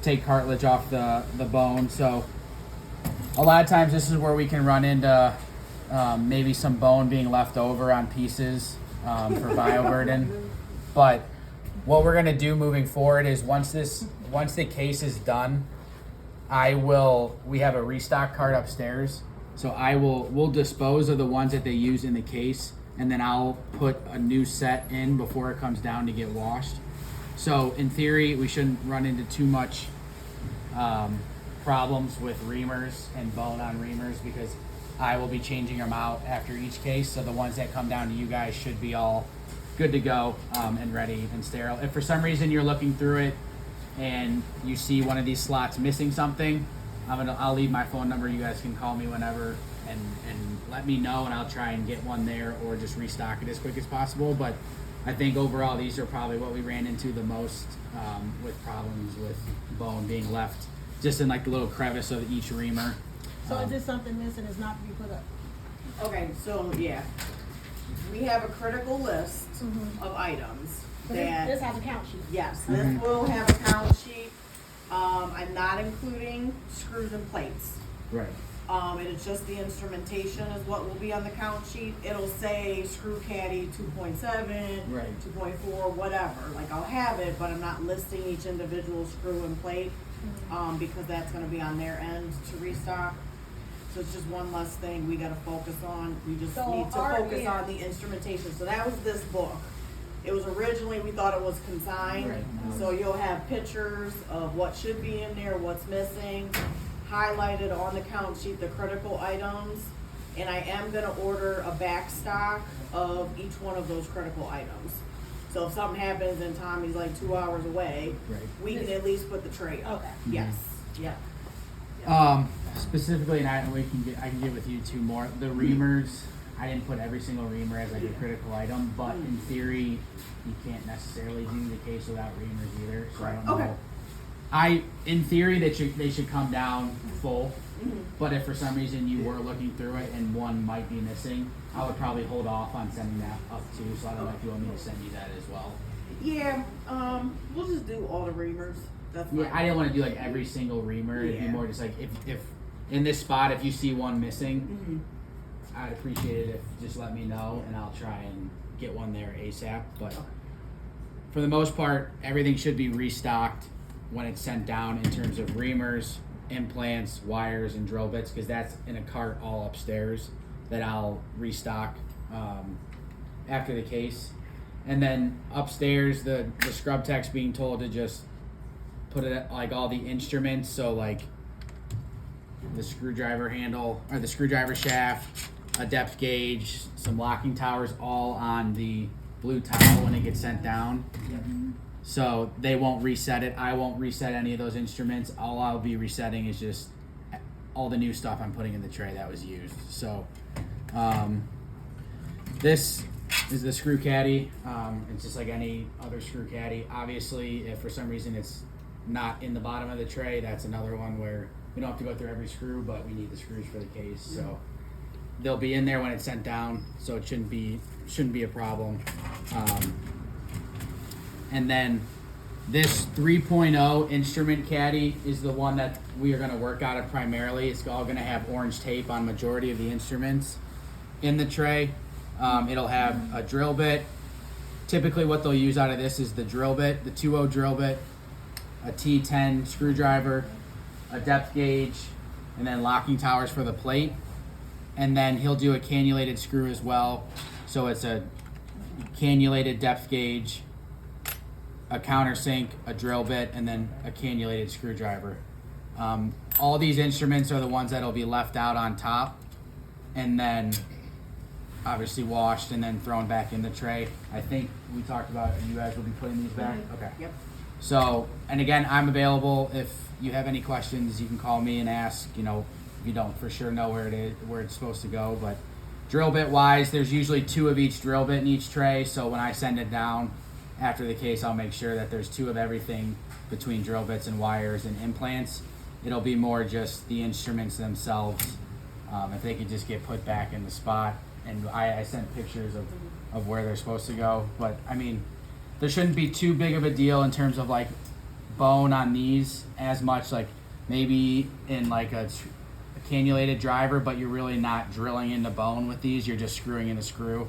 take cartilage off the bone. So a lot of times this is where we can run into maybe some bone being left over on pieces for bioburden. But what we're gonna do moving forward is once the case is done, we have a restock cart upstairs. So we'll dispose of the ones that they use in the case, and then I'll put a new set in before it comes down to get washed. So in theory, we shouldn't run into too much problems with reamers and bone on reamers, because I will be changing them out after each case. So the ones that come down to you guys should be all good to go and ready and sterile. If for some reason you're looking through it and you see one of these slots missing something, I'll leave my phone number. You guys can call me whenever and let me know, and I'll try and get one there or just restock it as quick as possible. But I think overall these are probably what we ran into the most with problems with bone being left just in like the little crevice of each reamer. So is this something missing is not to be put up? Okay, so yeah, we have a critical list of items that This has a count sheet. yes, this will have a count sheet. I'm not including screws and plates. Right. And it's just the instrumentation is what will be on the count sheet. It'll say screw caddy 2.7, Right. 2.4, whatever. Like I'll have it, but I'm not listing each individual screw and plate because that's going to be on their end to restock. So it's just one less thing we got to focus on. We just need to focus on the instrumentation. So that was this book. It was originally, we thought it was consigned. Right. So you'll have pictures of what should be in there, what's missing, highlighted on the count sheet, the critical items. And I am gonna order a back stock of each one of those critical items. So if something happens and Tommy's like 2 hours away, Right. we can at least put the tray up. Okay. Yes, yeah. Specifically, and I can get with you two more. The reamers, I didn't put every single reamer as like a critical item, but in theory, you can't necessarily do the case without reamers either. So I don't know. In theory, they should come down full. But if for some reason you were looking through it and one might be missing, I would probably hold off on sending that up too. So I don't know if you want me to send you that as well. Yeah, we'll just do all the reamers. That's fine. Yeah, I didn't want to do like every single reamer. It'd be more just like if in this spot, if you see one missing, I'd appreciate it if just let me know and I'll try and get one there ASAP. But for the most part, everything should be restocked when it's sent down in terms of reamers, implants, wires, and drill bits, because that's in a cart all upstairs that I'll restock after the case. And then upstairs, the scrub tech's being told to just put it like all the instruments, so like the screwdriver handle or the screwdriver shaft, a depth gauge, some locking towers, all on the blue towel when it gets sent down. So they won't reset it. I won't reset any of those instruments. All I'll be resetting is just all the new stuff I'm putting in the tray that was used. So this is the screw caddy. It's just like any other screw caddy. Obviously, if for some reason it's not in the bottom of the tray, that's another one where we don't have to go through every screw, but we need the screws for the case. So they'll be in there when it's sent down, so it shouldn't be a problem. And then this 3.0 instrument caddy is the one that we are going to work out of primarily. It's all going to have orange tape on majority of the instruments in the tray. It'll have a drill bit. Typically what they'll use out of this is the drill bit, the 2.0 drill bit, a T10 screwdriver, a depth gauge, and then locking towers for the plate. And then he'll do a cannulated screw as well. So it's a cannulated depth gauge, a countersink, a drill bit, and then a cannulated screwdriver. All these instruments are the ones that'll be left out on top and then obviously washed and then thrown back in the tray. I think we talked about you guys will be putting these back. Okay. Yep. So, and again, I'm available. If you have any questions, you can call me and ask. You know, you don't for sure know where it's supposed to go, but drill bit wise, there's usually 2 of each drill bit in each tray. So when I send it down after the case, I'll make sure that there's 2 of everything between drill bits and wires and implants. It'll be more just the instruments themselves. If they could just get put back in the spot. And I sent pictures of where they're supposed to go. But I mean, there shouldn't be too big of a deal in terms of like bone on these as much, like maybe in like a cannulated driver, but you're really not drilling into bone with these. You're just screwing in a screw.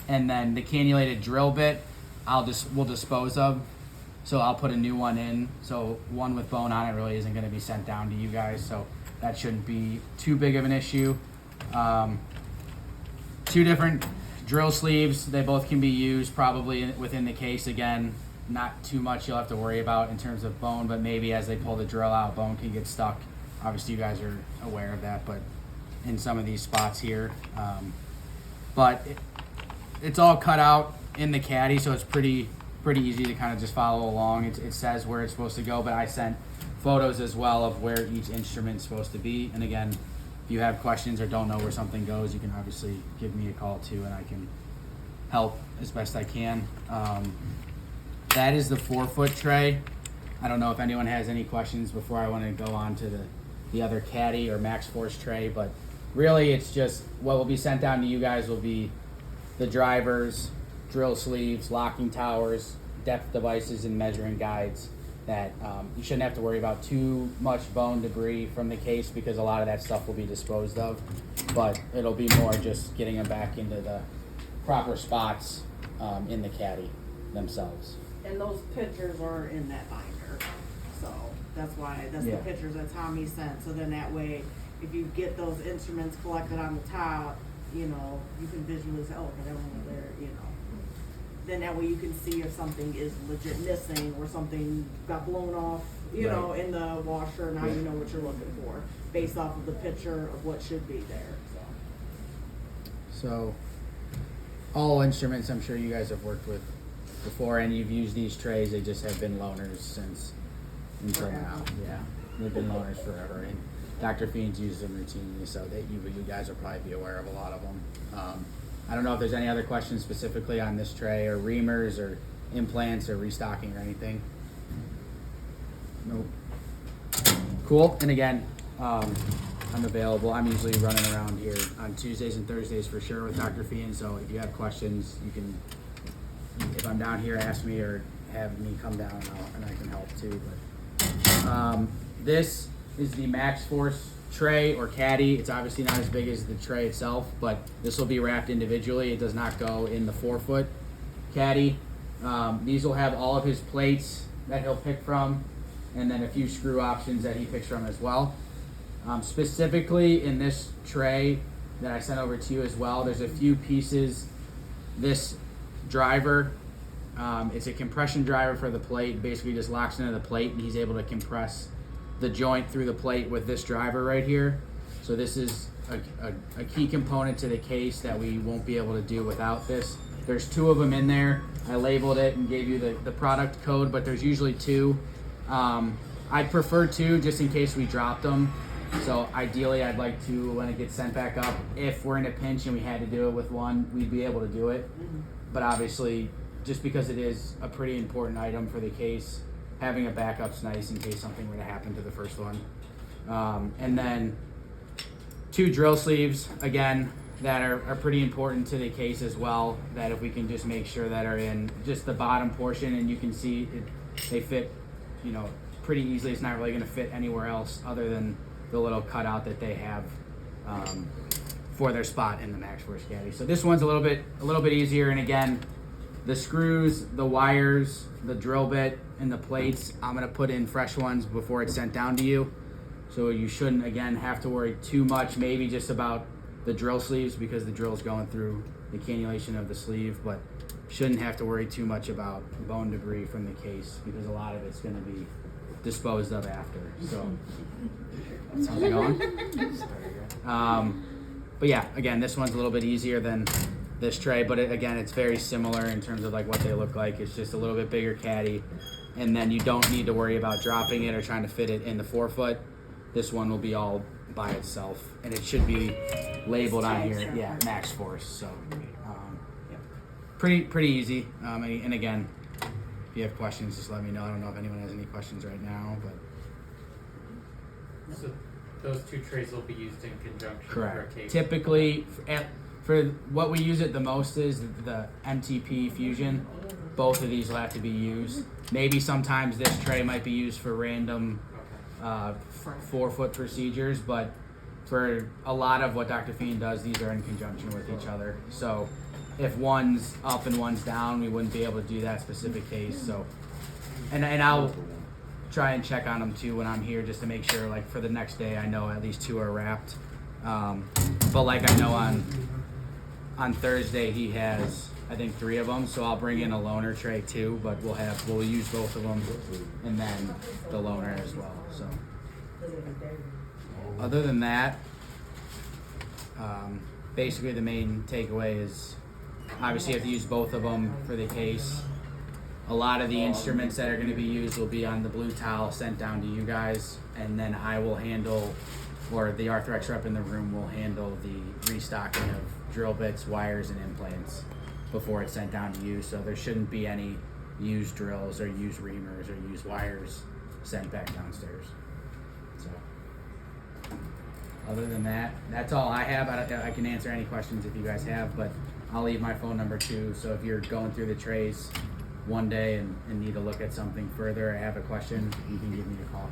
And then the cannulated drill bit, we'll dispose of. So I'll put a new one in. So one with bone on it really isn't going to be sent down to you guys. So that shouldn't be too big of an issue. 2 different drill sleeves. They both can be used probably within the case. Again, not too much you'll have to worry about in terms of bone, but maybe as they pull the drill out, bone can get stuck. Obviously you guys are aware of that, but in some of these spots here. But it's all cut out in the caddy, so it's pretty easy to kind of just follow along. It says where it's supposed to go, but I sent photos as well of where each instrument's supposed to be. And again, if you have questions or don't know where something goes, you can obviously give me a call too, and I can help as best I can. That is the 4-foot tray. I don't know if anyone has any questions before I want to go on to the other caddy or max force tray, but really it's just what will be sent down to you guys will be the drivers, drill sleeves, locking towers, depth devices, and measuring guides that you shouldn't have to worry about too much bone debris from the case because a lot of that stuff will be disposed of, but it'll be more just getting them back into the proper spots in the caddy themselves. And those pictures are in that binder, so that's the pictures that Tommy sent. So then that way, if you get those instruments collected on the top, you know, you can visually say, oh, okay, they're over there, you know. Then that way you can see if something is legit missing or something got blown off, you know, in the washer. Now you know what you're looking for based off of the picture of what should be there. So all instruments I'm sure you guys have worked with before, and you've used these trays. They just have been loaners until now. Yeah, they've been loaners forever, and Dr. Fiend's used them routinely, so that you guys will probably be aware of a lot of them. I don't know if there's any other questions specifically on this tray or reamers or implants or restocking or anything. Nope. Cool. And again, I'm available. I'm usually running around here on Tuesdays and Thursdays for sure with Dr. Fiend. So if you have questions, you can, if I'm down here, ask me or have me come down and I can help too. But this is the Max Force tray or caddy. It's obviously not as big as the tray itself, but this will be wrapped individually. It does not go in the 4-foot caddy. These will have all of his plates that he'll pick from, and then a few screw options that he picks from as well. Specifically in this tray that I sent over to you as well, there's a few pieces. This driver, it's a compression driver for the plate. Basically just locks into the plate and he's able to compress the joint through the plate with this driver right here. So this is a key component to the case that we won't be able to do without this. There's 2 of them in there. I labeled it and gave you the product code, but there's usually 2. I'd prefer 2 just in case we dropped them. So ideally I'd like to, when it gets sent back up, if we're in a pinch and we had to do it with 1, we'd be able to do it. But obviously, just because it is a pretty important item for the case, having a backup's nice in case something were to happen to the first one. And then 2 drill sleeves, again, that are pretty important to the case as well, that if we can just make sure that are in just the bottom portion, and you can see they fit, you know, pretty easily. It's not really going to fit anywhere else other than the little cutout that they have for their spot in the Max Force caddy. So this one's a little bit easier, and again, the screws, the wires, the drill bit, and the plates, I'm going to put in fresh ones before it's sent down to you. So you shouldn't, again, have to worry too much, maybe just about the drill sleeves because the drill's going through the cannulation of the sleeve, but shouldn't have to worry too much about bone debris from the case because a lot of it's going to be disposed of after. So that's how it's going. But yeah, again, this one's a little bit easier than this tray, but again, it's very similar in terms of like what they look like. It's just a little bit bigger caddy, and then you don't need to worry about dropping it or trying to fit it in the 4-foot. This one will be all by itself, and it should be labeled on here. Yeah, Max Force. So pretty easy. And again, if you have questions, just let me know. I don't know if anyone has any questions right now, but so those 2 trays will be used in conjunction. Correct. For a case. Typically, for what we use it the most is the MTP Fusion. both of these will have to be used. Maybe sometimes this tray might be used for random Okay. 4-foot procedures, but for a lot of what Dr. Fiend does, these are in conjunction with each other. So if one's up and one's down, we wouldn't be able to do that specific case. So, and I'll try and check on them too when I'm here, just to make sure, like for the next day, I know at least 2 are wrapped. But like I know on Thursday he has, I think 3 of them, so I'll bring in a loaner tray too, but we'll use both of them and then the loaner as well. So other than that, basically the main takeaway is obviously you have to use both of them for the case. A lot of the instruments that are going to be used will be on the blue towel sent down to you guys, and then I will handle, or the Arthrex rep in the room will handle the restocking of drill bits, wires, and implants before it's sent down to you. So there shouldn't be any used drills or used reamers or used wires sent back downstairs. So other than that, that's all I have. I can answer any questions if you guys have, but I'll leave my phone number too. So if you're going through the trays one day and need to look at something further or have a question, you can give me a call.